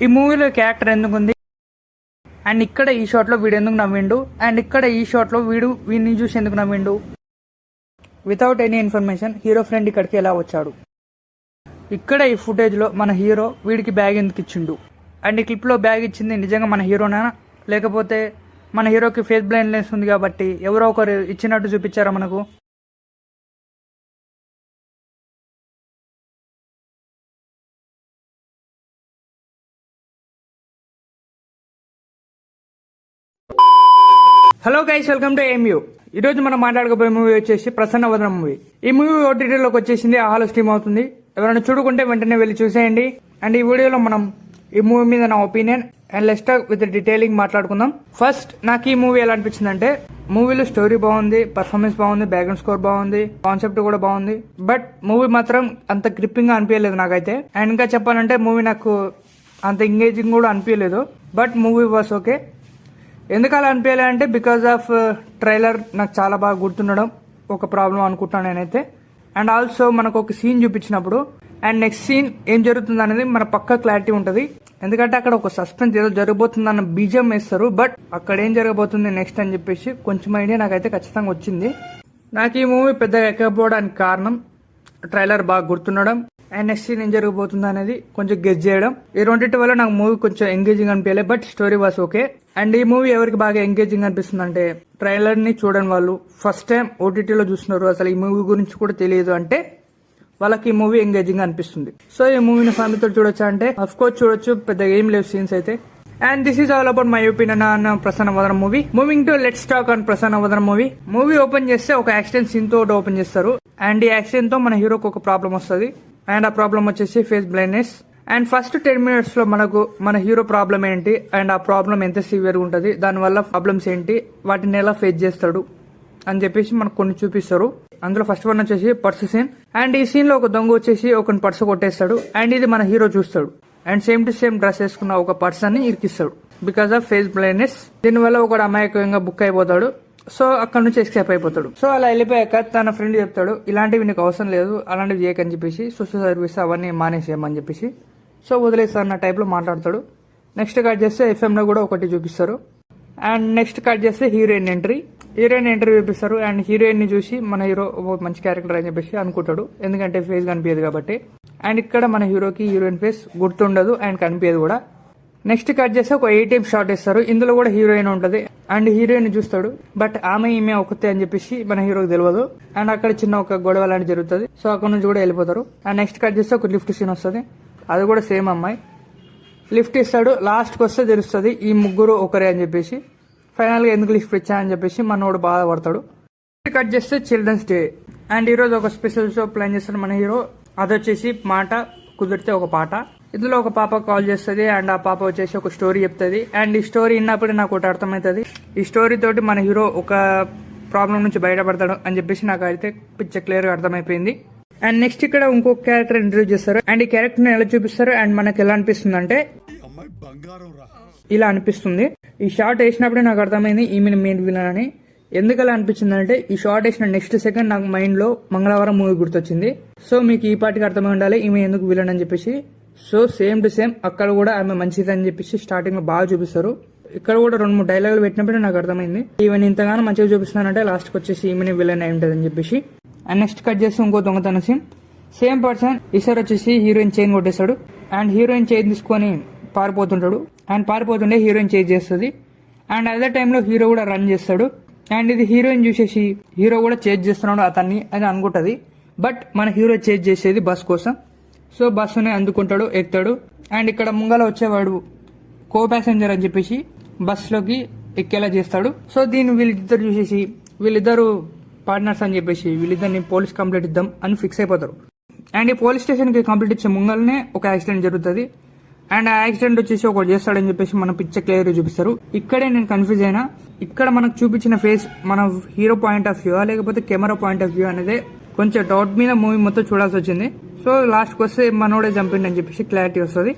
ఈ మూవీలో క్యారెక్టర్ ఎందుకు ఉంది, అండ్ ఇక్కడ ఈ షాట్ లో వీడు ఎందుకు నవ్విండు, అండ్ ఇక్కడ ఈ షాట్ లో వీడిని చూసి ఎందుకు నవ్విండు. Without any information hero friend ఇక్కడికి ఎలా వచ్చాడు, ఇక్కడ ఈ ఫుటేజ్ లో మన హీరో వీడికి బ్యాగ్ ఎందుకు ఇచ్చిండు, అండ్ ఈ క్లిప్ లో బ్యాగ్ ఇచ్చింది నిజంగా మన హీరోనా లేకపోతే మన హీరోకి ఫేస్ బ్లైండ్నెస్ ఉంది కాబట్టి ఎవరో ఒకరు ఇచ్చినట్టు చూపించారా మనకు. Hello guys, welcome to Mu. ఈ రోజు మనం మాట్లాడుకోబోయే మూవీ వచ్చేసి ప్రసన్న వదనం మూవీ. ఈ మూవీ ఓటీటీలోకి వచ్చేసింది, హాలో స్ట్రీమ్ అవుతుంది. ఎవరైనా చూడుకుంటే వెంటనే వెళ్ళి చూసేయండి. అండ్ ఈ వీడియోలో మనం ఈ మూవీ మీద నా opinion and let's talk with detailing మాట్లాడుకుందాం. ఫస్ట్ నాకు ఈ మూవీ ఎలా అనిపించింది అంటే, మూవీలో స్టోరీ బాగుంది, పర్ఫార్మెన్స్ బాగుంది, బ్యాక్గ్రౌండ్ స్కోర్ బాగుంది, కాన్సెప్ట్ కూడా బాగుంది. బట్ మూవీ మాత్రం అంత గ్రిప్పింగ్ గా అనిపించలేదు నాకైతే. అండ్ ఇంకా చెప్పాలంటే మూవీ నాకు అంత ఎంగేజింగ్ కూడా అనిపించలేదు. But movie was okay. ఎందుకు అలా అనిపించాలి అంటే, బికాస్ ఆఫ్ ట్రైలర్ నాకు చాలా బాగా గుర్తుండడం ఒక ప్రాబ్లం అనుకుంటున్నాను నేనైతే. అండ్ ఆల్సో మనకు ఒక సీన్ చూపించినప్పుడు అండ్ నెక్స్ట్ సీన్ ఏం జరుగుతుంది అనేది మన పక్క క్లారిటీ ఉంటుంది. ఎందుకంటే అక్కడ ఒక సస్పెన్స్ ఏదో జరగబోతుంది అన్న బీజం వేస్తారు, బట్ అక్కడ ఏం జరగబోతుంది నెక్స్ట్ అని చెప్పేసి కొంచెం ఐడియా నాకైతే ఖచ్చితంగా వచ్చింది. నాకు ఈ మూవీ పెద్దగా ఎక్కకపోవడానికి కారణం ట్రైలర్ బాగా గుర్తుండడం అండ్ నెక్స్ట్ సీన్ ఏం జరగబోతుంది అనేది కొంచెం గెస్ చేయడం. ఈ రెండింటి వల్ల నాకు మూవీ కొంచెం ఎంగేజింగ్ అనిపించలేదు, but story was okay. And ఈ మూవీ ఎవరికి బాగా ఎంగేజింగ్ అనిపిస్తుంది అంటే, ట్రైలర్ ని చూడని వాళ్ళు, ఫస్ట్ టైం ఓటీటీలో చూస్తున్నారు, అసలు ఈ మూవీ గురించి కూడా తెలియదు అంటే వాళ్ళకి ఈ మూవీ ఎంగేజింగ్ అనిపిస్తుంది. సో ఈ మూవీని ఫ్యామిలీతో చూడొచ్చా అంటే అఫ్ కోర్స్ చూడొచ్చు, పెద్దగా ఏం లేవు సీన్స్ అయితే. And this is all about my opinion on Prasanna Vadanam movie. Moving to let's talk on Prasanna Vadanam movie. Movie open చేస్తే ఒక యాక్సిడెంట్ సీన్ తో ఓపెన్ చేస్తారు. అండ్ ఈ యాక్సిడెంట్ తో మన హీరోకి ఒక ప్రాబ్లం వస్తుంది. అండ్ ఆ ప్రాబ్లం వచ్చేసి face blindness. And first 10 minutes లో మనకు మన హీరో ప్రాబ్లం ఏంటి అండ్ ఆ ప్రాబ్లం ఎంత సివియర్ ఉంటుంది, దానివల్ల ప్రాబ్లమ్స్ ఏంటి, వాటిని ఎలా ఫేస్ చేస్తాడు అని చెప్పేసి మనకు కొన్ని చూపిస్తారు. అందులో ఫస్ట్ వన్ వచ్చేసి పర్సు సీన్. అండ్ ఈ సీన్ లో ఒక దొంగ వచ్చేసి ఒక పర్సు కొట్టేస్తాడు. అండ్ ఇది మన హీరో చూస్తాడు. And same to same dress వేసుకున్న ఒక పర్సన్ ని ఇరికిస్తాడు బికాస్ ఆఫ్ ఫేస్ బ్లైండ్నెస్. దీనివల్ల ఒక అమాయకంగా బుక్ అయిపోతాడు. సో అక్కడ నుంచి ఎస్కేప్ అయిపోతాడు. సో అలా వెళ్ళిపోయాక తన ఫ్రెండ్ చెప్తాడు, ఇలాంటివి నీకు అవసరం లేదు, అలాంటివి చేయకని చెప్పేసి, సోషల్ సర్వీస్ అవన్నీ మానేసేయమని చెప్పేసి. సో వదిలేస్తా అన్న టైప్ లో మాట్లాడతాడు. నెక్స్ట్ కట్ చేస్తే FM లో కూడా ఒకటి చూపిస్తారు. అండ్ నెక్స్ట్ కట్ చేస్తే హీరోయిన్ ఎంట్రీ చూపిస్తారు. అండ్ హీరోయిన్ ని చూసి మన హీరో మంచి క్యారెక్టర్ అని చెప్పేసి అనుకుంటాడు, ఎందుకంటే ఫేస్ కనిపించదు కాబట్టి. అండ్ ఇక్కడ మన హీరోకి హీరోయిన్ ఫేస్ గుర్తుండదు అండ్ కనిపించదు కూడా. నెక్స్ట్ కట్ చేస్తే ఒక ATM షాట్ ఇస్తారు. ఇందులో కూడా హీరోయిన్ ఉంటది. అండ్ హీరోయిన్ చూస్తాడు, బట్ ఈమె ఒకతే అని చెప్పేసి మన హీరోకి తెలియదు. అండ్ అక్కడ చిన్న ఒక గొడవ లాంటి జరుగుతుంది. సో అక్కడ నుంచి కూడా వెళ్ళిపోతారు. అండ్ నెక్స్ట్ కట్ చేస్తే ఒక లిఫ్ట్ సీన్ వస్తుంది. అది కూడా సేమ్ అమ్మాయి లిఫ్ట్ ఇస్తాడు. లాస్ట్ కి వస్తే తెలుస్తుంది ఈ ముగ్గురు ఒకరే అని చెప్పేసి. ఫైనల్ గా ఎందుకు లిఫ్ట్ ఇచ్చా అని చెప్పేసి మనోడు బాధపడతాడు. కట్ చేస్తే చిల్డ్రన్స్ డే. అండ్ ఈ రోజు ఒక స్పెషల్ షో ప్లాన్ చేస్తాడు మన హీరో. అది వచ్చేసి మాట కుదిరితే ఒక పాట. ఇందులో ఒక పాప కాల్ చేస్తుంది. అండ్ ఆ పాప వచ్చేసి ఒక స్టోరీ చెప్తుంది. అండ్ ఈ స్టోరీ విన్నప్పుడు నాకు ఒకటి అర్థమవుతుంది, ఈ స్టోరీ తోటి మన హీరో ఒక ప్రాబ్లం నుంచి బయటపడతాడు అని చెప్పేసి నాకు అయితే పిచ్చ క్లియర్ గా అర్థమైపోయింది. అండ్ నెక్స్ట్ ఇక్కడ ఇంకొక క్యారెక్టర్ ఇంట్రడ్యూస్ చేస్తారు. అండ్ ఈ క్యారెక్టర్ ని ఎలా చూపిస్తారు అండ్ మనకు ఎలా అనిపిస్తుంది అంటే, ఇలా అనిపిస్తుంది. ఈ షార్ట్ వేసినప్పుడే నాకు అర్థమైంది ఈమె మెయిన్ విలన్ అని. ఎందుకు అలా అనిపించింది అంటే, ఈ షార్ట్ వేసిన నెక్స్ట్ సెకండ్ నాకు మైండ్ లో మంగళవారం మూవీ గుర్తొచ్చింది. సో మీకు ఈ పాటికి అర్థమై ఉండాలి ఈమె ఎందుకు విలన్ అని చెప్పేసి. సో సేమ్ టు సేమ్ అక్కడ కూడా ఆమె మంచిది అని చెప్పేసి స్టార్టింగ్ లో బాగా చూపిస్తారు. ఇక్కడ కూడా 2-3 డైలాగులు పెట్టినప్పుడు నాకు అర్థమైంది ఈవెన్ ఇంతగానో మంచిగా చూపిస్తున్నానంటే లాస్ట్ కి వచ్చేసి ఈమె విలన్ అయి ఉంటది అని చెప్పేసి. అండ్ నెక్స్ట్ కట్ చేస్తే ఇంకో దొంగతన సీన్. సేమ్ పర్సన్ ఈసారి వచ్చేసి హీరోయిన్ చైన్ కొట్టేస్తాడు. అండ్ హీరోయిన్ చైన్ తీసుకొని పారిపోతుంటాడు. అండ్ పారిపోతుండే హీరోయిన్ చేజ్ చేస్తుంది. అండ్ అదే టైంలో హీరో కూడా రన్ చేస్తాడు. అండ్ ఇది హీరోయిన్ చూసేసి హీరో కూడా చేజ్ చేస్తున్నాడు అతన్ని అని అనుకుంటది. బట్ మన హీరో చేజ్ చేసేది బస్ కోసం. సో బస్సుని అందుకుంటాడు, ఎక్కుతాడు. అండ్ ఇక్కడ ముంగల వచ్చేవాడు కో ప్యాసెంజర్ అని చెప్పేసి బస్సులోకి ఎక్కేలా చేస్తాడు. సో దీన్ని వీళ్ళిద్దరు చూసేసి వీళ్ళిద్దరు పార్ట్నర్స్ అని చెప్పేసి వీళ్ళిద్దరిని పోలీస్ కంప్లైంట్ ఇద్దాం అని ఫిక్స్ అయిపోతారు. అండ్ ఈ పోలీస్ స్టేషన్ కి కంప్లైంట్ ఇచ్చే ముంగల్నే ఒక యాక్సిడెంట్ జరుగుతుంది. అండ్ ఆ యాక్సిడెంట్ వచ్చేసి ఒకటి చేస్తాడని చెప్పేసి మన పిక్చర్ క్లియర్ చూపిస్తారు. ఇక్కడే నేను కన్ఫ్యూజ్ అయినా. ఇక్కడ మనకు చూపించిన ఫేస్ మన హీరో పాయింట్ ఆఫ్ వ్యూ లేకపోతే కెమెరా పాయింట్ ఆఫ్ వ్యూ అనేది కొంచెం డౌట్ మీద మూవీ మొత్తం చూడాల్సి వచ్చింది. సో లాస్ట్ కి వస్తే మనోడే చంపిండని చెప్పేసి క్లారిటీ వస్తుంది.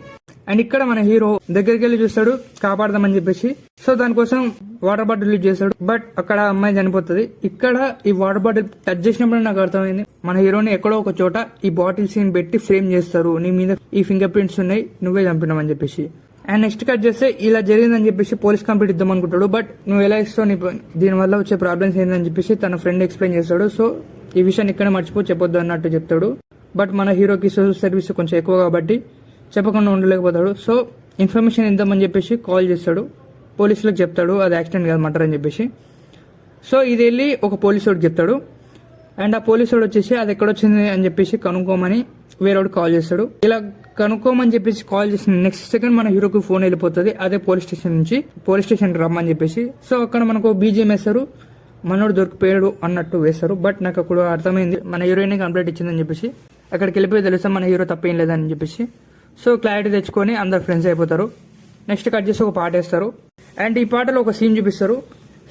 అండ్ ఇక్కడ మన హీరో దగ్గరికి వెళ్ళి చూస్తాడు కాపాడదామని చెప్పేసి. సో దానికోసం వాటర్ బాటిల్ యూజ్ చేస్తాడు. బట్ అక్కడ అమ్మాయి చనిపోతుంది. ఇక్కడ ఈ వాటర్ బాటిల్ టచ్ చేసినప్పుడు నాకు అర్థమైంది, మన హీరోని ఎక్కడో ఒక చోట ఈ బాటిల్ సీన్ పెట్టి ఫ్రేమ్ చేస్తారు, నీ మీద ఈ ఫింగర్ ప్రింట్స్ ఉన్నాయి, నువ్వే చంపినావు అని చెప్పేసి. అండ్ నెక్స్ట్ కట్ చేస్తే ఇలా జరిగిందని చెప్పేసి పోలీస్ కంప్లైంట్ ఇద్దాం అనుకుంటాడు. బట్ నువ్వు ఎలా ఇస్తావు, దీని వల్ల వచ్చే ప్రాబ్లమ్స్ ఏందని చెప్పేసి తన ఫ్రెండ్ ఎక్స్ప్లెయిన్ చేస్తాడు. సో ఈ విషయాన్ని ఇక్కడ మర్చిపో, చెప్పొద్దు అన్నట్టు చెప్తాడు. బట్ మన హీరోకి సోషల్ సర్వీస్ కొంచెం ఎక్కువ కాబట్టి చెప్పకుండా ఉండలేకపోతాడు. సో ఇన్ఫర్మేషన్ ఇద్దామని చెప్పేసి కాల్ చేస్తాడు, పోలీసులకు చెప్తాడు అది యాక్సిడెంట్ కాదు మర్డర్ అని చెప్పేసి. సో ఇది వెళ్ళి ఒక పోలీసుడికి చెప్తాడు. అండ్ ఆ పోలీసుడు వచ్చేసి అది ఎక్కడొచ్చింది అని చెప్పేసి కనుక్కోమని వేరేవాడు కాల్ చేస్తాడు. ఇలా కనుక్కోమని చెప్పేసి కాల్ చేసిన నెక్స్ట్ సెకండ్ మన హీరోకి ఫోన్ వెళ్ళిపోతుంది, అదే పోలీస్ స్టేషన్ నుంచి పోలీస్ స్టేషన్ రమ్మని చెప్పేసి. సో అక్కడ మనకు బీజిఎం వేస్తారు, మనోడు దొరికిపోయాడు అన్నట్టు వేస్తారు. బట్ నాకు అక్కడ అర్థమైంది మన హీరోయిన్ కంప్లైంట్ ఇచ్చిందని చెప్పేసి. అక్కడికి వెళ్ళిపోయి తెలుసా మన హీరో తప్పేం లేదని చెప్పేసి. సో క్లారిటీ తెచ్చుకొని అందరు ఫ్రెండ్స్ అయిపోతారు. నెక్స్ట్ కట్ చేసి ఒక పాట వేస్తారు. అండ్ ఈ పాటలో ఒక సీన్ చూపిస్తారు,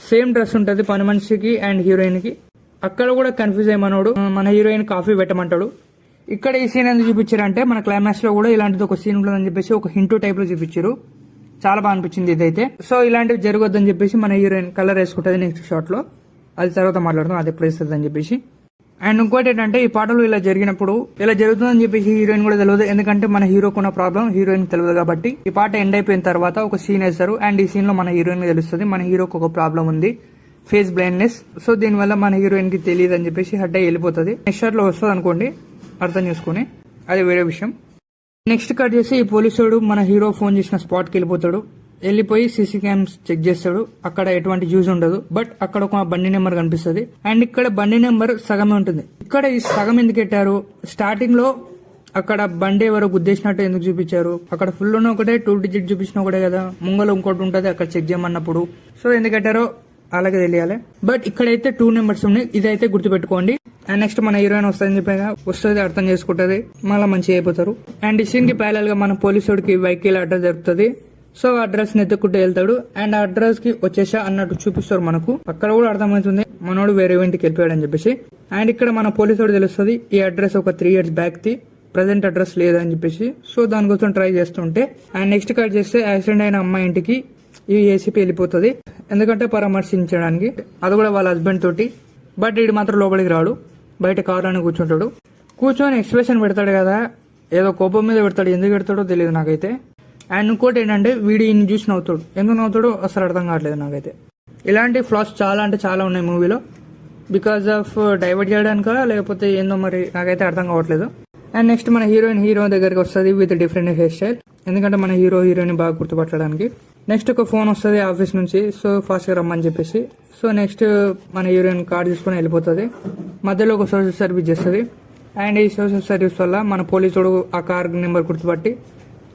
సేమ్ డ్రెస్ ఉంటుంది పని మనిషికి అండ్ హీరోయిన్ కి. అక్కడ కూడా కన్ఫ్యూజ్ అయ్యమనోడు మన హీరోయిన్ కాఫీ పెట్టమంటాడు. ఇక్కడ ఈ సీన్ ఎందుకు చూపించారంటే మన క్లైమాక్స్ లో కూడా ఇలాంటిది ఒక సీన్ ఉంటుందని చెప్పేసి ఒక హింటూ టైప్ లో చూపించారు. చాలా బాగా అనిపించింది ఇదైతే. సో ఇలాంటివి జరగొద్దని చెప్పేసి మన హీరోయిన్ కలర్ వేసుకుంటుంది నెక్స్ట్ షాట్ లో, అది తర్వాత మాట్లాడతాం, అది ఎప్పుడు వేస్తుంది అని చెప్పేసి. అండ్ ఇంకోటి ఏంటంటే ఈ పాటలు ఇలా జరిగినప్పుడు ఇలా జరుగుతుందని చెప్పేసి హీరోయిన్ కూడా తెలియదు, ఎందుకంటే మన హీరోకు ఉన్న ప్రాబ్లం హీరోయిన్ తెలియదు కాబట్టి. ఈ పాట ఎండ్ అయిపోయిన తర్వాత ఒక సీన్ వేస్తారు. అండ్ ఈ సీన్ లో మన హీరోయిన్ తెలుస్తుంది మన హీరోకి ఒక ప్రాబ్లం ఉంది, ఫేస్ బ్లైండ్నెస్. సో దీనివల్ల మన హీరోయిన్ కి తెలియదు అని చెప్పేసి హట్ అయ్యి వెళ్ళిపోతుంది. నెక్స్ట్ షాట్ లో వస్తుంది అనుకోండి, అర్థం చేసుకుని, అది వేరే విషయం. నెక్స్ట్ కట్ చేసి ఈ పోలీసుడు మన హీరో ఫోన్ చేసిన స్పాట్ కి వెళ్ళిపోతాడు. వెళ్ళిపోయి సీసీ క్యామ్స్ చెక్ చేస్తాడు. అక్కడ ఎటువంటి యూజ్ ఉండదు. బట్ అక్కడ ఒక బండి నెంబర్ కనిపిస్తుంది. అండ్ ఇక్కడ బండి నెంబర్ సగమే ఉంటుంది. ఇక్కడ ఈ సగం ఎందుకు పెట్టారు, స్టార్టింగ్ లో అక్కడ బండి ఎవరో గుద్దేసినట్టు ఎందుకు చూపించారు, అక్కడ ఫుల్ ఉన్న ఒకటే 2 డిజిట్ చూపించిన ఒకటే కదా, ముంగలు ఇంకోటి ఉంటుంది అక్కడ చెక్ చేయమన్నప్పుడు. సో ఎందుకు పెట్టారో అలాగే తెలియాలి. బట్ ఇక్కడైతే 2 నెంబర్స్ ఉన్నాయి, ఇదైతే గుర్తుపెట్టుకోండి. అండ్ నెక్స్ట్ మన హీరోయిన్ వస్తుందని చెప్పాక వస్తుంది, అర్థం చేసుకుంటది, మళ్ళీ మంచిగా అయిపోతారు. అండ్ ఈ సీన్ కి ప్యారల్ గా మన పోలీసుడికి వెహికల్ అడ్రస్ జరుగుతుంది. సో అడ్రస్ ని ఎత్తుకుంటూ వెళ్తాడు. అండ్ ఆ అడ్రస్ కి వచ్చేసా అన్నట్టు చూపిస్తారు మనకు. అక్కడ కూడా అర్థమవుతుంది మనోడు వేరే ఇంటికి వెళ్ళిపోయాడు అని చెప్పేసి. అండ్ ఇక్కడ మన పోలీసుడు తెలుస్తుంది ఈ అడ్రస్ ఒక 3 years back the, present address లేదని చెప్పేసి. సో దానికోసం ట్రై చేస్తుంటే అండ్ నెక్స్ట్ కట్ చేస్తే యాక్సిడెంట్ అయిన అమ్మాయి ఇంటికి ఈ ఏసీపీ వెళ్ళిపోతుంది, ఎందుకంటే పరామర్శించడానికి, అది కూడా వాళ్ళ హస్బెండ్ తోటి. బట్ వీడు మాత్రం లోపలికి రాడు, బయట కారులోనే కూర్చుంటాడు. కూర్చొని ఎక్స్ప్రెషన్ పెడతాడు కదా, ఏదో కోపం మీద పెడతాడు, ఎందుకు పెడతాడో తెలియదు నాకైతే. అండ్ ఇంకోటి ఏంటంటే వీడు ఈయన చూసి నవ్వుతాడు, ఎందుకు నవ్వుతాడో అసలు అర్థం కావట్లేదు నాకైతే. ఇలాంటి ఫ్లాస్ చాలా అంటే చాలా ఉన్నాయి మూవీలో, బికాస్ ఆఫ్ డైవర్ట్ చేయడానిక లేకపోతే ఏందో మరి నాకైతే అర్థం కావట్లేదు. అండ్ నెక్స్ట్ మన హీరో దగ్గరికి వస్తుంది విత్ డిఫరెంట్ హెయిర్ స్టైల్, ఎందుకంటే మన హీరోయిన్ బాగా గుర్తుపట్టడానికి. నెక్స్ట్ ఒక ఫోన్ వస్తుంది ఆఫీస్ నుంచి, సో ఫాస్ట్ గా రమ్మని చెప్పేసి. సో నెక్స్ట్ మన హీరోయిన్ కార్ తీసుకుని వెళ్ళిపోతుంది. మధ్యలో ఒక సోషల్ సర్వీస్ చేస్తుంది. అండ్ ఈ సోషల్ సర్వీస్ వల్ల మన పోలీసుడు ఆ కార్ నెంబర్ గుర్తుపట్టి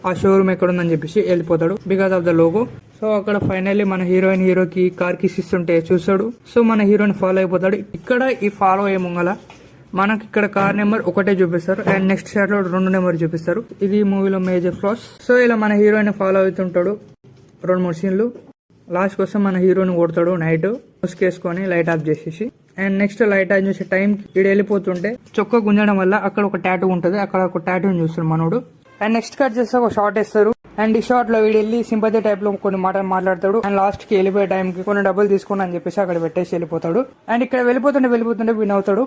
ఆ షోరూమ్ ఎక్కడ ఉందని చెప్పేసి వెళ్ళిపోతాడు, because of the logo. So అక్కడ ఫైనల్లీ మన హీరోకి కార్ కిస్ ఇస్తుంటే చూస్తాడు. సో మన హీరోని ఫాలో అయిపోతాడు. ఇక్కడ ఈ ఫాలో అయ్యే ముంగల మనకి ఇక్కడ కార్ నెంబర్ ఒకటే చూపిస్తారు అండ్ నెక్స్ట్ షాట్ లో 2 నెంబర్ చూపిస్తారు. ఇది మూవీలో మేజర్ ఫ్లాస్. సో ఇలా మన హీరోయిన్ ఫాలో అవుతుంటాడు 2-3 సీన్లు. లాస్ట్ కోసం మన హీరోని కొడతాడు నైట్, ముసుకేసుకొని లైట్ ఆఫ్ చేసేసి. అండ్ నెక్స్ట్ లైట్ ఆఫ్ చేసే టైం ఇడు వెళ్ళిపోతుంటే చొక్కా గుంజడం వల్ల అక్కడ ఒక టాటూ ఉంటుంది, అక్కడ ఒక టాటూని చూస్తాడు మనోడు. అండ్ నెక్స్ట్ కట్ చేస్తే ఒక షార్ట్ వేస్తారు. అండ్ ఈ షార్ట్ లో వీడు వెళ్ళి సింపతి టైప్ లో కొన్ని మాటలు మాట్లాడతాడు. అండ్ లాస్ట్ కి వెళ్ళిపోయే టైం కి కొన్ని డబ్బులు తీసుకుని అని చెప్పేసి అక్కడ పెట్టేసి వెళ్ళిపోతాడు. అండ్ ఇక్కడ వెళ్ళిపోతుంటే వీడు నవ్వుతాడు.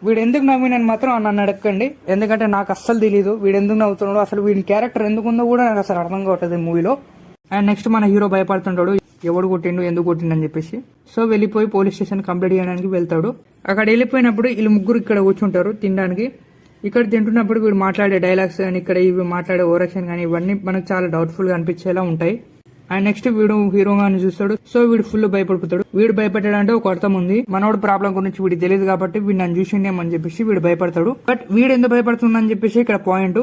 వీడు ఎందుకు నవ్వినని మాత్రం నన్ను అడగండి, ఎందుకంటే నాకు అస్సలు తెలియదు వీడు ఎందుకు నవ్వుతున్నాడు, అసలు వీడి క్యారెక్టర్ ఎందుకుందో కూడా నాకు అసలు అర్థం కావట్లేదు మూవీలో. అండ్ నెక్స్ట్ మన హీరో భయపడుతుంటాడు, ఎవడు కొట్టిండు ఎందుకు కొట్టిండు అని చెప్పేసి. సో వెళ్ళిపోయి పోలీస్ స్టేషన్ కంప్లైంట్ చేయడానికి వెళ్తాడు. అక్కడ వెళ్ళిపోయినప్పుడు వీళ్ళు ముగ్గురు ఇక్కడ కూర్చుంటారు తినడానికి. ఇక్కడ తింటున్నప్పుడు వీడు మాట్లాడే డైలాగ్స్ కానీ ఇక్కడ ఇవి మాట్లాడే ఓరక్షన్ కానీ ఇవన్నీ మనకు చాలా డౌట్ఫుల్ గా అనిపించేలా ఉంటాయి. అండ్ నెక్స్ట్ వీడు హీరోగాని చూస్తాడు. సో వీడు ఫుల్ భయపడిపోతాడు. వీడు భయపడ్డాడంటే ఒక అర్థం ఉంది, మనోడు ప్రాబ్లం గురించి వీడికి తెలియదు కాబట్టి వీడు నన్ను చూసిండేమని చెప్పేసి వీడు భయపడతాడు. బట్ వీడు ఎందుకు భయపడుతుందని చెప్పేసి ఇక్కడ పాయింట్.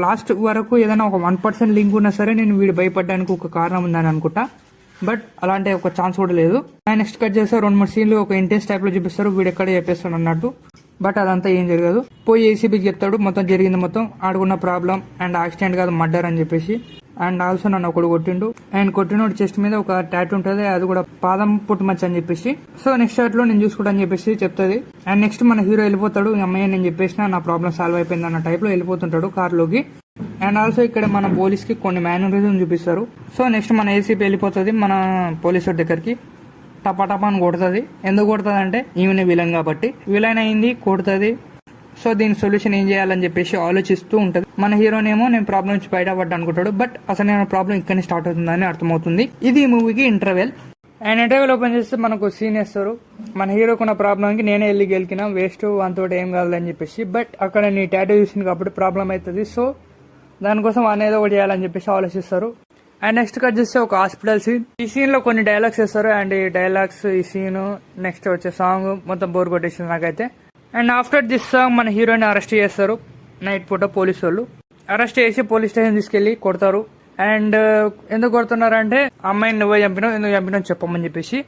లాస్ట్ వరకు ఏదైనా ఒక 1% లింక్ ఉన్నా సరే నేను వీడు భయపడడానికి ఒక కారణం ఉందని అనుకుంటా, బట్ అలాంటి ఒక ఛాన్స్ కూడా లేదు. అండ్ నెక్స్ట్ కట్ చేస్తారు 2-3 సీన్లు ఒక ఇంటెన్స్ టైప్ లో చూపిస్తారు, వీడు ఎక్కడ చెప్పేస్తాడు అన్నట్టు. బట్ అదంతా ఏం జరగదు. పోయి ఏసీబీకి చెప్తాడు మొత్తం జరిగింది, మొత్తం ఆడుకున్న ప్రాబ్లం అండ్ యాక్సిడెంట్ కాదు మర్డర్ అని చెప్పేసి. అండ్ ఆల్సో నన్ను ఒకడు కొట్టిండు అండ్ కొట్టినోడు చెస్ట్ మీద ఒక టాటూ ఉంటుంది, అది కూడా పాదం పుట్టుమచ్చ అని చెప్పేసి. సో నెక్స్ట్ షాట్ లో నేను చూసుకుంటా అని చెప్పేసి చెప్తుంది. అండ్ నెక్స్ట్ మన హీరో వెళ్ళిపోతాడు, అమ్మాయి నేను చెప్పేసిన నా ప్రాబ్లం సాల్వ్ అయిపోయింది అన్న టైప్ లో వెళ్ళిపోతుంటాడు కార్ లోకి. అండ్ ఆల్సో ఇక్కడ మన పోలీస్ కి కొన్ని మేనరిజం చూపిస్తారు. సో నెక్స్ట్ మన ఏసీపీ వెళ్ళిపోతుంది మన పోలీసు దగ్గరికి, టపా అని కొడుతుంది. ఎందుకు కొడుతుంది అంటే ఈమెనే విలన్ కాబట్టి, విలన్ అయింది కొడుతుంది. సో దీని సొల్యూషన్ ఏం చేయాలని చెప్పేసి ఆలోచిస్తూ ఉంటది. మన హీరోనేమో నేను ప్రాబ్లం నుంచి బయటపడ్డా అనుకుంటాడు, బట్ అసలు నేను ప్రాబ్లం ఇక్కడనే స్టార్ట్ అవుతుందని అర్థమవుతుంది. ఇది ఈ మూవీకి ఇంటర్వెల్. అండ్ ఇంటర్వెల్ ఓపెన్ చేస్తే మనకు సీన్ వేస్తారు. మన హీరోకున్న ప్రాబ్లంకి నేనే వెళ్ళి గెలికినా వేస్ట్ అంతో ఏం కాదని చెప్పేసి, బట్ అక్కడ నీ టాటూ చూసింది కాబట్టి ప్రాబ్లం అవుతుంది. సో దానికోసం అనేది ఒకటి చేయాలని చెప్పేసి ఆలోచిస్తారు. అండ్ నెక్స్ట్ కట్ చేస్తే ఒక హాస్పిటల్ సీన్. ఈ సీన్ లో కొన్ని డైలాగ్స్ వేస్తారు. అండ్ ఈ డైలాగ్స్, ఈ సీన్, నెక్స్ట్ వచ్చే సాంగ్ మొత్తం బోర్ కొట్టేసింది నాకైతే. అండ్ ఆఫ్టర్ దిస్ సాంగ్ మన హీరోని అరెస్ట్ చేస్తారు. నైట్ పూట పోలీసు వాళ్ళు అరెస్ట్ చేసి పోలీస్ స్టేషన్ తీసుకెళ్లి కొడతారు. అండ్ ఎందుకు కొడుతున్నారంటే అమ్మాయిని నువ్వే చంపినావు, ఎందుకు చంపినావు చెప్పమని చెప్పేసి,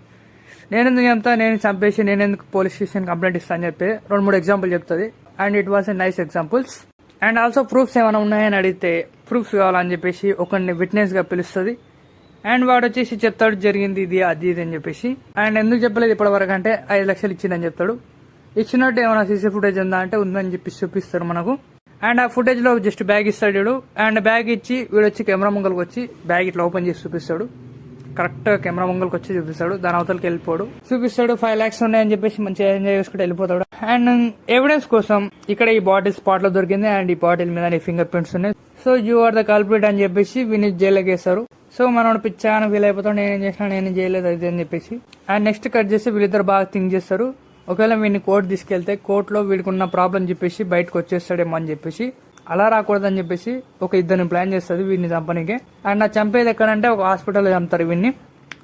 నేను ఎందుకు చెప్తా, నేను చంపేసి నేను ఎందుకు పోలీస్ స్టేషన్ కంప్లైంట్ ఇస్తా అని చెప్పి 2-3 ఎగ్జాంపుల్ చెప్తుంది. And it was a nice examples. And also proofs ఏమైనా ఉన్నాయని అడిగితే ప్రూఫ్స్ కావాలని చెప్పేసి ఒకరిని విట్నెస్ గా పిలుస్తుంది. అండ్ వాడు వచ్చేసి చెప్తాడు జరిగింది ఇది అది ఇది అని చెప్పేసి. అండ్ ఎందుకు చెప్పలేదు ఇప్పటి వరకు అంటే 5 లక్షలు ఇచ్చిందని చెప్తాడు. ఇచ్చినట్టు ఏమైనా సీసీ ఫుటేజ్ ఉందా అంటే ఉందని చెప్పి చూపిస్తారు మనకు. అండ్ ఆ ఫుటేజ్ లో జస్ట్ బ్యాగ్ ఇస్తాడు వీడు. అండ్ బ్యాగ్ ఇచ్చి వీడు వచ్చి కెమెరా ముంగల్కి వచ్చి బ్యాగ్ ఇట్లా ఓపెన్ చేసి చూపిస్తాడు. కరెక్ట్ కెమెరా ముంగల్కి వచ్చి చూపిస్తాడు. దాని అవతలకి వెళ్ళిపోడు, చూపిస్తాడు 5 lakhs ఉన్నాయని చెప్పేసి మంచిగా ఎంజాయ్ చేసుకుంటూ వెళ్ళిపోతాడు. అండ్ ఎవిడెన్స్ కోసం ఇక్కడ ఈ బాటిల్ స్పాట్ లో దొరికింది. అండ్ ఈ బాటిల్ మీద ఫింగర్ ప్రింట్స్ ఉన్నాయి. So you are the culprit అని చెప్పేసి వీని జైల్లోకి వేస్తారు. సో మనోడు పిచ్చాను ఫీల్ అయిపోతాడు, నేనేం చేసినా నేనేం చేయలేదు అది అని చెప్పేసి. అండ్ నెక్స్ట్ కట్ చేసి వీళ్ళిద్దరు బాగా థింక్ చేస్తారు. ఒకవేళ వీడిని కోర్టు తీసుకెళ్తే కోర్టులో వీడికి ఉన్న ప్రాబ్లం చెప్పేసి బయటకు వచ్చేస్తాడేమో అని చెప్పేసి, అలా రాకూడదని చెప్పేసి ఒక 2 ప్లాన్ చేస్తుంది వీడిని చంపడానికి. అండ్ ఆ చంపేది ఎక్కడంటే ఒక హాస్పిటల్ చంపుతారు వీడిని.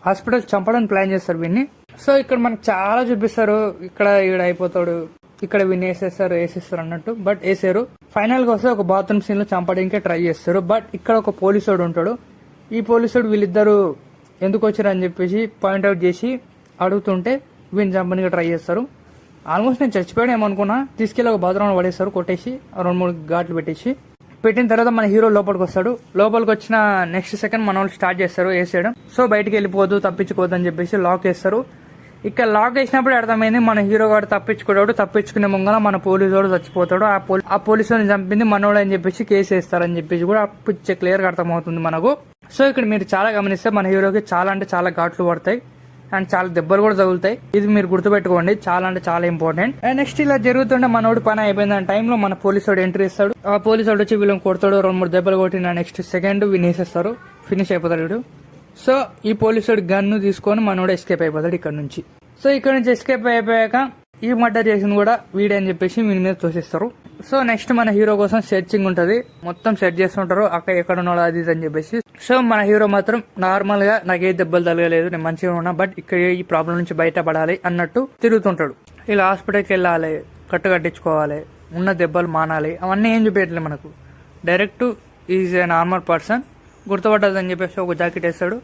హాస్పిటల్ చంపడానికి ప్లాన్ చేస్తారు వీడిని. సో ఇక్కడ మనకు చాలా చూపిస్తారు. ఇక్కడ ఈడ అయిపోతాడు, ఇక్కడ వీడిని వేసేస్తారు అన్నట్టు, బట్ వేసారు. ఫైనల్ గా వస్తే ఒక బాత్రూమ్ సీన్ లో చంపడానికి ట్రై చేస్తారు. బట్ ఇక్కడ ఒక పోలీసుడు ఉంటాడు. ఈ పోలీసుడు వీళ్ళిద్దరు ఎందుకు వచ్చారు అని చెప్పేసి పాయింట్అవుట్ చేసి అడుగుతుంటే వీడిని చంపడానికి ట్రై చేస్తారు. ఆల్మోస్ట్ నేను చచ్చిపోయాడు ఏమనుకున్నా, తీసుకెళ్లి ఒక బాత్రూమ్ పడేస్తారు, కొట్టేసి 2-3 ఘాట్లు పెట్టేసి. పెట్టిన తర్వాత మన హీరో లోపలికి వస్తాడు. లోపలికి వచ్చిన నెక్స్ట్ సెకండ్ మన వాళ్ళు స్టార్ట్ చేస్తారు వేసేయడం. సో బయటికి వెళ్ళిపోదు, తప్పించుకోవద్దు అని చెప్పేసి లాక్ వేస్తారు. ఇక్కడ లాక్ వేసినప్పుడు అర్థమైంది మన హీరో గారు తప్పించుకోవడం, తప్పించుకునే ముంగల మన పోలీసు వాడు చచ్చిపోతాడు. ఆ పోలీసు వాడిని చంపింది మనోడు అని చెప్పేసి కేసు వేస్తారని చెప్పేసి కూడా పిచ్చే క్లియర్ గా అర్థమవుతుంది మనకు. సో ఇక్కడ మీరు చాలా గమనిస్తే మన హీరోకి చాలా అంటే చాలా ఘాట్లు పడతాయి. అండ్ చాలా దెబ్బలు కూడా తగులుతాయి. ఇది మీరు గుర్తుపెట్టుకోండి, చాలా అంటే చాలా ఇంపార్టెంట్. అండ్ నెక్స్ట్ ఇలా జరుగుతుంటే మనోడు పని అయిపోయింది అనే టైంలో మన పోలీసు ఎంట్రీ ఇస్తాడు. ఆ పోలీసు వచ్చి వీళ్ళని కొడతాడు, 2-3 దెబ్బలు కొట్టిన నెక్స్ట్ సెకండ్ వినేసేస్తారు, ఫినిష్ అయిపోతాడు వీడు. సో ఈ పోలీసుడు గన్ను తీసుకొని మనోడు ఎస్కేప్ అయిపోతాడు ఇక్కడ నుంచి. సో ఇక్కడ నుంచి ఎస్కేప్ అయిపోయాక ఈ మర్డర్ చేసింది కూడా వీడే అని చెప్పేసి వీడి మీద తోసిస్తారు. సో నెక్స్ట్ మన హీరో కోసం సెర్చింగ్ ఉంటది, మొత్తం సెర్చ్ చేస్తుంటారు అక్కడ ఎక్కడ ఉన్నాడు అది అని చెప్పేసి. సో మన హీరో మాత్రం నార్మల్ గా నాకు ఏ దెబ్బలు తగలేదు, నేను మంచిగా ఉన్నా, బట్ ఇక్కడ ఈ ప్రాబ్లం నుంచి బయటపడాలి అన్నట్టు తిరుగుతుంటాడు. ఇలా హాస్పిటల్కి వెళ్ళాలి, కట్టు కట్టించుకోవాలి, ఉన్న దెబ్బలు మానాలి, అవన్నీ ఏం చూపించట్లేదు మనకు. Direct is a normal person, గుర్తుపట్టదని చెప్పేసి ఒక జాకెట్ వేస్తాడు.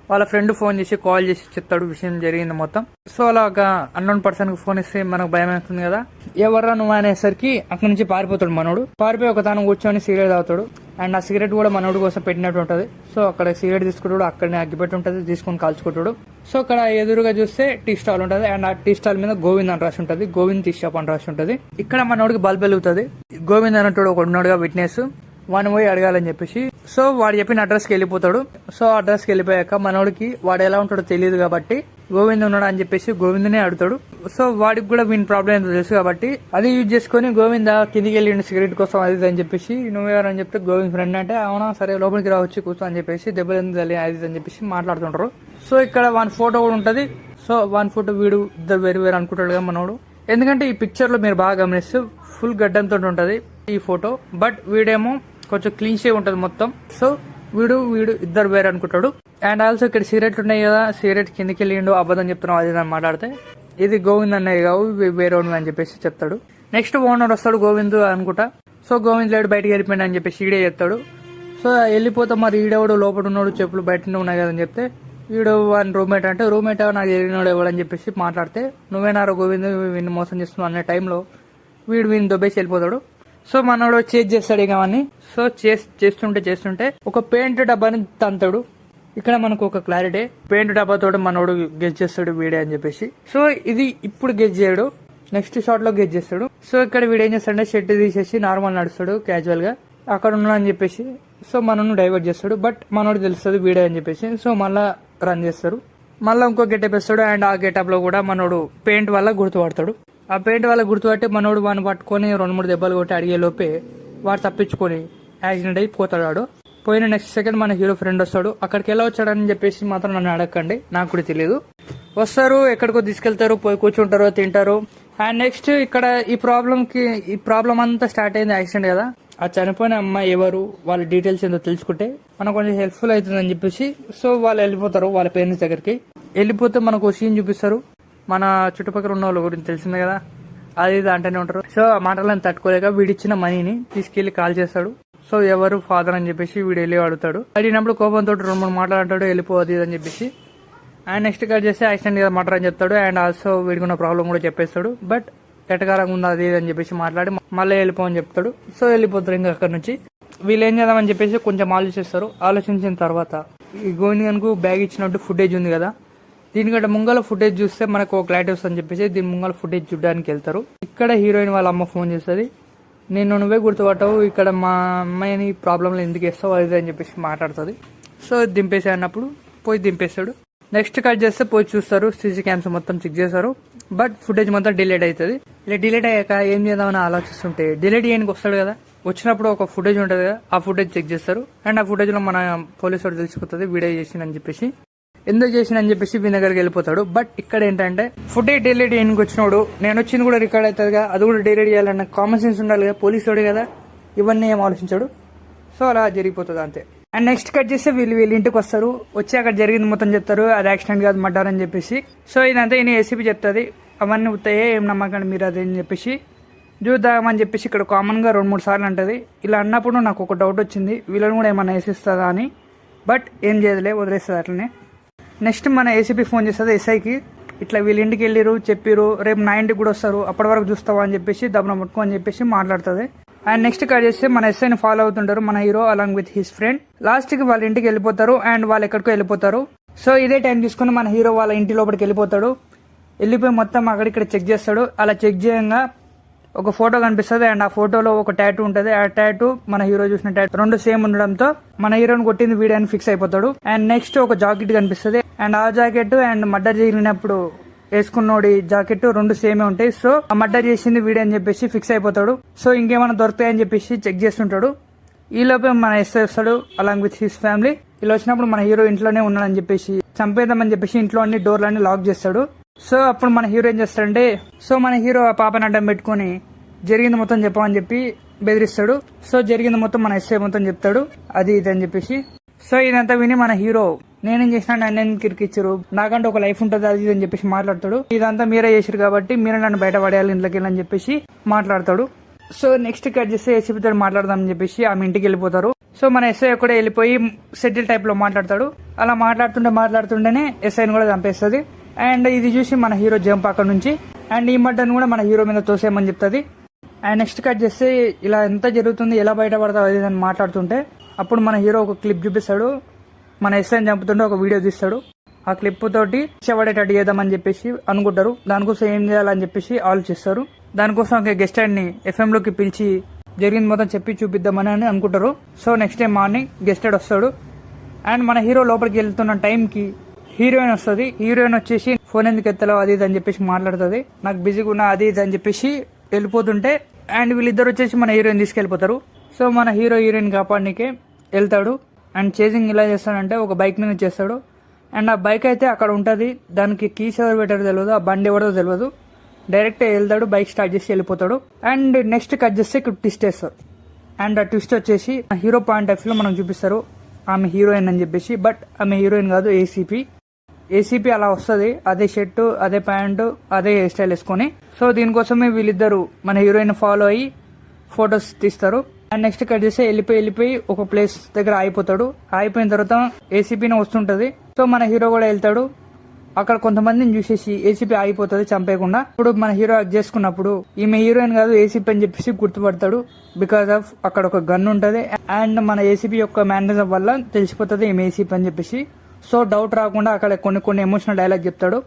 వాళ్ళ ఫ్రెండ్ ఫోన్ చేసి కాల్ చేసి చెప్తాడు విషయం జరిగింది మొత్తం. సో అలా ఒక అన్నోన్ పర్సన్ కి ఫోన్ ఇస్తే మనకు భయం అవుతుంది కదా, ఎవర్రా నువ్వు అనేసరికి అక్కడి నుంచి పారిపోతాడు మనోడు. పారిపోయి ఒక తాను కూర్చొని సిగరెట్ తాగుతాడు. అండ్ ఆ సిగరెట్ కూడా మనోడు కోసం పెట్టినట్టు ఉంటది. సో అక్కడ సిగరెట్ తీసుకుంటాడు, అక్కడనే అగ్గిపెట్టి ఉంటది, తీసుకొని కాల్చుకుంటాడు. సో అక్కడ ఎదురుగా చూస్తే టీ స్టాల్ ఉంటది. అండ్ ఆ టీ స్టాల్ మీద గోవింద్ అని రాసి ఉంటది, గోవింద్ టీ షాప్ అని రాసి ఉంటది. ఇక్కడ మనోడికి బల్బ్ వెలుగుతుంది. గోవింద్ అన్నట్టు ఒక ఉన్నాడుగా విట్నెస్, వాడిని పోయి అడగాలని చెప్పేసి. సో వాడు చెప్పిన అడ్రస్ కి వెళ్ళిపోతాడు. సో అడ్రస్ కి వెళ్ళిపోయాక మనోడికి వాడు ఎలా ఉంటాడో తెలియదు కాబట్టి గోవింద్ ఉన్నాడు అని చెప్పేసి గోవిందనే అడుగుతాడు. సో వాడికి కూడా వీని ప్రాబ్లం ఏంటో తెలుసు కాబట్టి అది యూజ్ చేసుకుని గోవింద కిందికి వెళ్ళిండు సిగరెట్ కోసం అది అని చెప్పేసి, నువ్వెవరని చెప్తే గోవింద్ ఫ్రెండ్ అంటే అవునా సరే లోపలికి రావచ్చు కూర్చో అని చెప్పేసి, దెబ్బలు ఎందుకు తెలియదు అది అని చెప్పేసి మాట్లాడుతుంటారు. సో ఇక్కడ వన్ ఫోటో కూడా ఉంటది. సో వన్ ఫోటో వీడు ఇద్దరు వేరు వేరు అనుకుంటాడు కదా మనోడు. ఎందుకంటే ఈ పిక్చర్ లో మీరు బాగా గమనిస్తే ఫుల్ గడ్డంతో ఉంటది ఈ ఫోటో, బట్ వీడేమో కొంచెం క్లీన్ షేవ్ ఉంటది మొత్తం. సో వీడు ఇద్దరు వేరు అనుకుంటాడు. అండ్ ఆల్సో ఇక్కడ సిగరెట్ ఉన్నాయి కదా, సిగరెట్ కిందికి వెళ్ళిండు అబద్ధం చెప్తున్నావు అది అని మాట్లాడితే ఇది గోవింద్ అన్నయ్య కావు వేరే అని చెప్పేసి చెప్తాడు. నెక్స్ట్ ఓనర్ వస్తాడు గోవింద్ అనుకుంటా. సో గోవింద్ లేడు బయటకు వెళ్ళిపోయింది అని చెప్పేసి ఈడే చెప్తాడు. సో వెళ్ళిపోతా మరి ఈడెవడు లోపల ఉన్నాడు చెప్పులు బయటనే ఉన్నాయి కదని చెప్తే వీడు వన్ రూమ్మేట్ అంటే రూమ్మేట్ నాకు ఎరిగినాడు ఎవడని చెప్పేసి మాట్లాడితే నువ్వేనారో గోవింద్ వీడిని మోసం చేస్తున్నావు అనే టైంలో వీడిని దొబ్బేసి వెళ్ళిపోతాడు. సో మనోడు చేజ్ చేస్తాడు ఇక అవన్నీ. సో చేస్తుంటే ఒక పెయింట్ డబ్బాని తంతాడు. ఇక్కడ మనకు ఒక క్లారిటీ, పెయింట్ డబ్బాతో మనోడు గెస్ చేస్తాడు వీడే అని చెప్పేసి. సో ఇది ఇప్పుడు గెస్ చేయడు, నెక్స్ట్ షాట్ లో గెస్ చేస్తాడు. సో ఇక్కడ వీడు ఏం చేస్తాడంటే షర్ట్ తీసేసి నార్మల్ నడుస్తాడు క్యాజువల్ గా. అక్కడ ఉన్నా అని చెప్పేసి సో మనను డైవర్ట్ చేస్తాడు. బట్ మనోడు తెలుస్తుంది వీడే అని చెప్పేసి సో మళ్ళా రన్ చేస్తారు. మళ్ళీ ఇంకో గెటప్ వేస్తాడు అండ్ ఆ గెటప్ లో కూడా మనోడు పెయింట్ వల్ల గుర్తుపడతాడు. ఆ పెయింట్ వల్ల గుర్తుపట్టి మనోడు వాడిని పట్టుకొని 2-3 దెబ్బలు కొట్టి అడిగే లోపే వాడు తప్పించుకొని యాక్సిడెంట్ అయి పోతాడు. వాడు పోయిన నెక్స్ట్ సెకండ్ మన హీరో ఫ్రెండ్ వస్తాడు. అక్కడికి ఎలా వచ్చాడని చెప్పేసి మాత్రం నన్ను అడగండి, నాకు కూడా తెలియదు. వస్తారు, ఎక్కడికో తీసుకెళ్తారు, పోయి కూర్చుంటారు, తింటారు. అండ్ నెక్స్ట్ ఇక్కడ ఈ ప్రాబ్లం అంతా స్టార్ట్ అయింది యాక్సిడెంట్ కదా. ఆ చనిపోయిన అమ్మాయి ఎవరు, వాళ్ళ డీటెయిల్స్ ఏందో తెలుసుకుంటే మనకు కొంచెం హెల్ప్ఫుల్ అవుతుందని చెప్పేసి సో వాళ్ళు వెళ్ళిపోతారు వాళ్ళ పేరెంట్స్ దగ్గరికి. వెళ్ళిపోతే మనకు సీన్ చూపిస్తారు. మన చుట్టుపక్కల ఉన్న వాళ్ళ గురించి తెలిసిందే కదా, అది అంటేనే ఉంటారు. సో ఆ మాటలను తట్టుకోలేక వీడిచ్చిన మనీని తీసుకెళ్లి కాల్ చేస్తాడు. సో ఎవరు ఫాదర్ అని చెప్పేసి వీడు వెళ్ళి అడుగుతాడు. అడిగినప్పుడు కోపంతో 2-3 మాట్లాడంటాడు, వెళ్ళిపోదు అని చెప్పేసి. అండ్ నెక్స్ట్ కట్ చేస్తే యాక్సిడెంట్ కదా మటర్ అని చెప్తాడు. అండ్ ఆల్సో వీడికి ఉన్న ప్రాబ్లం కూడా చెప్పేస్తాడు. బట్ ఎటకారంగా ఉంది అది అని చెప్పేసి మాట్లాడి మళ్ళీ వెళ్ళిపోమని చెప్తాడు. సో వెళ్ళిపోతారు ఇంకా అక్కడ నుంచి. వీళ్ళు ఏం చేద్దామని చెప్పేసి కొంచెం ఆలోచిస్తారు. ఆలోచించిన తర్వాత ఈ గోవింద్ కు బ్యాగ్ ఇచ్చినట్టు ఫుటేజ్ ఉంది కదా, దీనికంటే ముంగల ఫుటేజ్ చూస్తే మనకు ఒక క్లారిటీ వస్తుందని చెప్పేసి దీని ముంగల ఫుటేజ్ చూడడానికి వెళ్తారు. ఇక్కడ హీరోయిన్ వాళ్ళ అమ్మ ఫోన్ చేస్తుంది, నేను నువ్వే గుర్తుపట్టావు, ఇక్కడ మా అమ్మాయిని ప్రాబ్లంలో ఎందుకు వేస్తావు అది అని చెప్పేసి మాట్లాడుతుంది. సో దింపేసా అన్నప్పుడు పోయి దింపేస్తాడు. నెక్స్ట్ కట్ చేస్తే పోయి చూస్తారు, సీసీ క్యామ్స్ మొత్తం చెక్ చేస్తారు. బట్ ఫుటేజ్ మొత్తం డిలీట్ అవుతుంది. ఇలా డిలీట్ అయ్యాక ఏం చేద్దామని ఆలోచిస్తుంటే డిలీట్ చేయడానికి వస్తాడు కదా, వచ్చినప్పుడు ఒక ఫుటేజ్ ఉంటుంది కదా, ఆ ఫుటేజ్ చెక్ చేస్తారు. అండ్ ఆ ఫుటేజ్ లో మన పోలీసు వాడు తెలిసిపోతుంది వీడియో చేసిందని చెప్పేసి. ఎందుకు చేసినని చెప్పేసి వీని దగ్గరికి వెళ్ళిపోతాడు. బట్ ఇక్కడ ఏంటంటే ఫుటేజ్ డిలీట్ చేయడానికి వచ్చినోడు నేను వచ్చింది కూడా రికార్డ్ అవుతుంది కదా, అది కూడా డిలీట్ చేయాలన్న కామన్ సెన్స్ ఉండాలి కదా, పోలీసు వాడు కదా, ఇవన్నీ ఏం ఆలోచించాడు. సో అలా జరిగిపోతుంది అంతే. అండ్ నెక్స్ట్ కట్ చేస్తే వీళ్ళు ఇంటికి వస్తారు. వచ్చి అక్కడ జరిగింది మొత్తం చెప్తారు, అది యాక్సిడెంట్ కాదు మర్డర్ అని చెప్పేసి. సో ఇదంతా ఈయన ఏసీపీ చెప్తుంది, అవన్నీ ఉత్తాయే ఏం నమ్మకండి మీరు అదే అని చెప్పేసి. చూద్దామని చెప్పేసి ఇక్కడ కామన్ గా 2-3 సార్లు అంటది. ఇలా అన్నప్పుడు నాకు ఒక డౌట్ వచ్చింది, వీళ్ళని కూడా ఏమన్నా వేసిస్తుందా అని. బట్ ఏం చేయదులే, వదిలేస్తుంది అట్లనే. నెక్స్ట్ మన ఏసీపీ ఫోన్ చేస్తుంది ఎస్ఐకి, ఇట్లా వీళ్ళ ఇంటికి వెళ్ళిరు చెప్పిరు, రేపు నా ఇంటికి కూడా వస్తారు, అప్పటి వరకు చూస్తావా అని చెప్పేసి దబ్బన ముట్టుకో అని చెప్పేసి మాట్లాడుతుంది. అండ్ నెక్స్ట్ కట్ చేస్తే మన ఎస్ఐని ఫాలో అవుతుంటారు మన hero along with his friend. Last కి వాళ్ళ ఇంటికి వెళ్ళిపోతారు అండ్ వాళ్ళు ఎక్కడికో వెళ్ళిపోతారు. సో ఇదే టైం తీసుకుని మన హీరో వాళ్ళ ఇంటి లోపలికి వెళ్ళిపోతాడు. వెళ్ళిపోయి మొత్తం అక్కడిక్కడ చెక్ చేస్తాడు. అలా చెక్ చేయంగా ఒక ఫోటో కనిపిస్తుంది అండ్ ఆ ఫోటోలో ఒక టాటూ ఉంటది. ఆ టాటూ మన హీరో చూసిన టాటూ 2 సేమ్ ఉండడంతో మన హీరోని కొట్టింది వీడియో అని ఫిక్స్ అయిపోతాడు. అండ్ నెక్స్ట్ ఒక జాకెట్ కనిపిస్తుంది అండ్ ఆ జాకెట్ అండ్ మర్డర్ జరిగినప్పుడు వేసుకున్నోడి జాకెట్ 2 సేమే ఉంటాయి. సో ఆ మర్డర్ చేసింది వీడియో అని చెప్పేసి ఫిక్స్ అయిపోతాడు. సో ఇంకేమైనా దొరుకుతాయని చెప్పేసి చెక్ చేస్తుంటాడు. ఈ లోపే మన ఎస్ఐ వస్తాడు అలాంగ్ విత్ హిస్ ఫ్యామిలీ. ఇలా వచ్చినప్పుడు మన హీరో ఇంట్లోనే ఉన్నాడని చెప్పేసి చంపేద్దామని చెప్పేసి ఇంట్లో అన్ని డోర్లన్నీ లాక్ చేస్తాడు. సో అప్పుడు మన హీరో ఏం చేస్తాడంటే, సో మన హీరో ఆ పాపని అడ్డం పెట్టుకుని జరిగింది మొత్తం చెప్పమని చెప్పి బెదిరిస్తాడు. సో జరిగింది మొత్తం మన ఎస్ఐ మొత్తం చెప్తాడు, అది ఇది అని చెప్పేసి. సో ఇదంతా విని మన హీరో నేనేం చేసినా నన్ను కిరికిచ్చారు, నాకంటే ఒక లైఫ్ ఉంటుంది అది ఇది అని చెప్పేసి మాట్లాడతాడు. ఇదంతా మీరే చేసారు కాబట్టి మీరే నన్ను బయట పడేయాలి ఇంట్లోకి వెళ్ళని చెప్పేసి మాట్లాడతాడు. సో నెక్స్ట్ కట్ చేస్తే ఏసీపీతో మాట్లాడదామని చెప్పేసి ఆమె ఇంటికి వెళ్ళిపోతారు. సో మన ఎస్ఐ కూడా వెళ్ళిపోయి సెటిల్ టైప్ లో మాట్లాడతాడు. అలా మాట్లాడుతుంటేనే ఎస్ఐని కూడా చంపేస్తుంది. అండ్ ఇది చూసి మన హీరో జంప్ అక్కడ నుంచి అండ్ ఈ మడ్డను కూడా మన హీరో మీద తోసేయమని చెప్తుంది. అండ్ నెక్స్ట్ కట్ చేస్తే ఇలా ఎంత జరుగుతుంది, ఎలా బయటపడతావు అది అని మాట్లాడుతుంటే అప్పుడు మన హీరో ఒక క్లిప్ చూపిస్తాడు. మన ఎస్ఐని చంపుతుంటే ఒక వీడియో తీస్తాడు. ఆ క్లిప్ తోటి చెవడేటట్టు చేద్దామని చెప్పేసి అనుకుంటారు. దానికోసం ఏం చేయాలని చెప్పేసి ఆలోచిస్తారు. దానికోసం ఒక గెస్ట్ లోకి ఎఫ్ఎంలోకి పిలిచి జరిగింది మొత్తం చెప్పి చూపిద్దామని అనుకుంటారు. So next day morning guest వస్తాడు అండ్ మన హీరో లోపలికి వెళ్తున్న టైంకి హీరోయిన్ వస్తుంది. హీరోయిన్ వచ్చేసి ఫోన్ ఎందుకు ఎత్తలేవు అది ఇది అని చెప్పేసి మాట్లాడుతుంది. నాకు బిజీగా ఉన్నా అది ఇది అని చెప్పేసి వెళ్ళిపోతుంటే అండ్ వీళ్ళిద్దరు వచ్చేసి మన హీరోయిన్ తీసుకెళ్లిపోతారు. సో మన హీరో హీరోయిన్ కాపాడనికే వెళ్తాడు అండ్ చేసింగ్ ఇలా చేస్తాడంటే ఒక బైక్ మీద చేస్తాడు. అండ్ ఆ బైక్ అయితే అక్కడ ఉంటుంది, దానికి కీస్ ఎవరు పెట్టారో తెలియదు, ఆ బండి ఎవరో తెలియదు. డైరెక్ట్ వెళ్తాడు, బైక్ స్టార్ట్ చేసి వెళ్ళిపోతాడు. అండ్ నెక్స్ట్ కట్ చేస్తే ఇక్కడ ట్విస్ట్ వేస్తారు. అండ్ ఆ ట్విస్ట్ వచ్చేసి హీరో పాయింట్ ఆఫ్ వ్యూ లో మనం చూపిస్తారు ఆమె హీరోయిన్ అని చెప్పేసి. బట్ ఆమె హీరోయిన్ కాదు, ఏసీపీ అలా వస్తుంది, అదే షర్టు అదే ప్యాంటు అదే హెయిర్ స్టైల్ వేసుకొని. సో దీనికోసమే వీళ్ళిద్దరు మన హీరోయిన్ ఫాలో అయ్యి ఫొటోస్ తీస్తారు. అండ్ నెక్స్ట్ కట్ చేస్తే వెళ్ళిపోయి ఒక ప్లేస్ దగ్గర ఆగిపోతాడు. ఆగిపోయిన తర్వాత ఏసీపీని వస్తుంటది. సో మన హీరో కూడా వెళ్తాడు. అక్కడ కొంతమందిని చూసేసి ఏసీపీ ఆగిపోతుంది చంపేయకుండా. ఇప్పుడు మన హీరో యాక్ట్ చేసుకున్నప్పుడు ఈమె హీరోయిన్ కాదు ఏసీపీ అని చెప్పేసి గుర్తుపడతాడు. బికాస్ ఆఫ్ అక్కడ ఒక గన్ ఉంటది అండ్ మన ఏసీపీ యొక్క మేనరిజం వల్ల తెలిసిపోతుంది ఈమె ఏసీపీ అని చెప్పేసి. సో డౌట్ రాకుండా అక్కడ కొన్ని ఎమోషనల్ డైలాగ్ చెప్తాడు.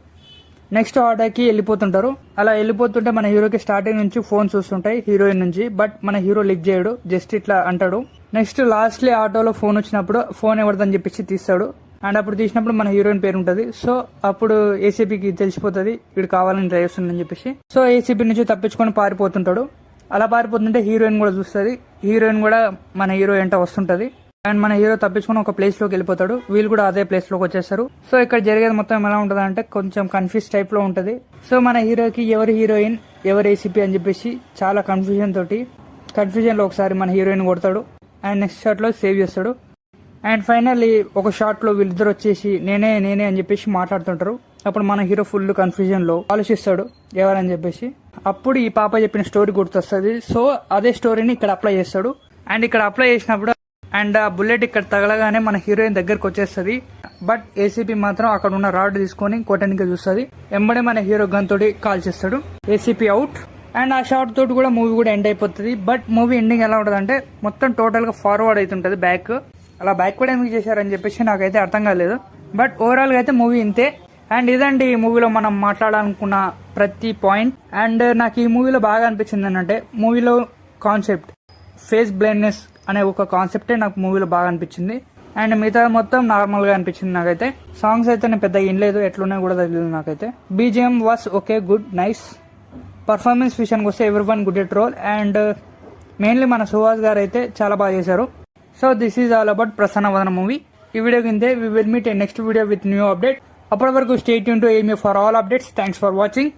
నెక్స్ట్ ఆర్డర్కి వెళ్ళిపోతుంటారు. అలా వెళ్ళిపోతుంటే మన హీరోకి స్టార్టింగ్ నుంచి ఫోన్స్ వస్తుంటాయి హీరోయిన్ నుంచి. బట్ మన హీరో లిఫ్ట్ చేయడు, జస్ట్ ఇట్లా అంటాడు. నెక్స్ట్ లాస్ట్లీ ఆటోలో ఫోన్ వచ్చినప్పుడు ఫోన్ ఎవరిదని చెప్పేసి తీస్తాడు. అండ్ అప్పుడు తీసినప్పుడు మన హీరోయిన్ పేరు ఉంటుంది. సో అప్పుడు ఏసీపీకి తెలిసిపోతుంది వీడు కావాలని ట్రై చేస్తుందని చెప్పేసి. సో ఏసీపీ నుంచి తప్పించుకొని పారిపోతుంటాడు. అలా పారిపోతుంటే హీరోయిన్ కూడా చూస్తుంది. హీరోయిన్ కూడా మన హీరో వెంట వస్తుంటది. అండ్ మన హీరో తప్పించుకొని ఒక ప్లేస్ లోకి వెళ్ళిపోతాడు. వీళ్ళు కూడా అదే ప్లేస్ లోకి వచ్చేస్తారు. సో ఇక్కడ జరిగేది మొత్తం ఎలా ఉంటది అంటే కొంచెం కన్ఫ్యూజ్ టైప్ లో ఉంటది. సో మన హీరోకి ఎవరు హీరోయిన్ ఎవరు ఏసీపీ అని చెప్పేసి చాలా కన్ఫ్యూజన్ లో ఒకసారి మన హీరోయిన్ కొడతాడు. అండ్ నెక్స్ట్ షాట్ లో సేవ్ చేస్తాడు. అండ్ ఫైనల్లీ ఒక షాట్ లో వీళ్ళిద్దరు వచ్చేసి నేనే అని చెప్పేసి మాట్లాడుతుంటారు. అప్పుడు మన హీరో ఫుల్ కన్ఫ్యూజన్ లో ఆలోచిస్తాడు ఎవరని చెప్పేసి. అప్పుడు ఈ పాప చెప్పిన స్టోరీ గుర్తొస్తుంది. సో అదే స్టోరీని ఇక్కడ అప్లై చేస్తాడు. అండ్ ఇక్కడ అప్లై చేసినప్పుడు అండ్ ఆ బుల్లెట్ ఇక్కడ తగలగానే మన హీరోయిన్ దగ్గరకు వచ్చేస్తుంది. బట్ ఏసీపీ మాత్రం అక్కడ ఉన్న రాడ్ తీసుకొని కొట్టడానికి చూస్తుంది. ఎంబడే మన హీరో గన్ తోటి కాల్ చేస్తాడు. ACP out. అండ్ ఆ షార్ట్ తోటి కూడా మూవీ కూడా ఎండ్ అయిపోతుంది. బట్ మూవీ ఎండింగ్ ఎలా ఉంటుంది అంటే మొత్తం టోటల్ గా ఫార్వర్డ్ అవుతుంటది బ్యాక్. అలా బ్యాక్ కూడా ఎందుకు చేశారని చెప్పేసి నాకైతే అర్థం కాలేదు. బట్ ఓవరాల్ గా అయితే మూవీ ఇంతే. అండ్ ఇదండి ఈ మూవీలో మనం మాట్లాడాలనుకున్న ప్రతి పాయింట్. అండ్ నాకు ఈ మూవీలో బాగా అనిపించింది ఏంటంటే మూవీలో కాన్సెప్ట్ ఫేస్ బ్లైండ్నెస్ అనే ఒక కాన్సెప్టే నాకు మూవీలో బాగా అనిపించింది. అండ్ మిగతా మొత్తం నార్మల్ గా అనిపించింది నాకైతే. సాంగ్స్ అయితే నేను పెద్దగా వినలేదు, ఎట్లున్నాయి కూడా తెలియదు నాకైతే. BGM was okay, good, nice. Performance విషయానికి వస్తే everyone good at role. And mainly మన సుహాస్ గారు అయితే చాలా బాగా చేశారు. So this is all about Prasanna Vadana movie. ఈ వీడియో కిందే we will meet next video with new update. అప్పటి వరకు stay tuned to aim for all updates. Thanks for watching.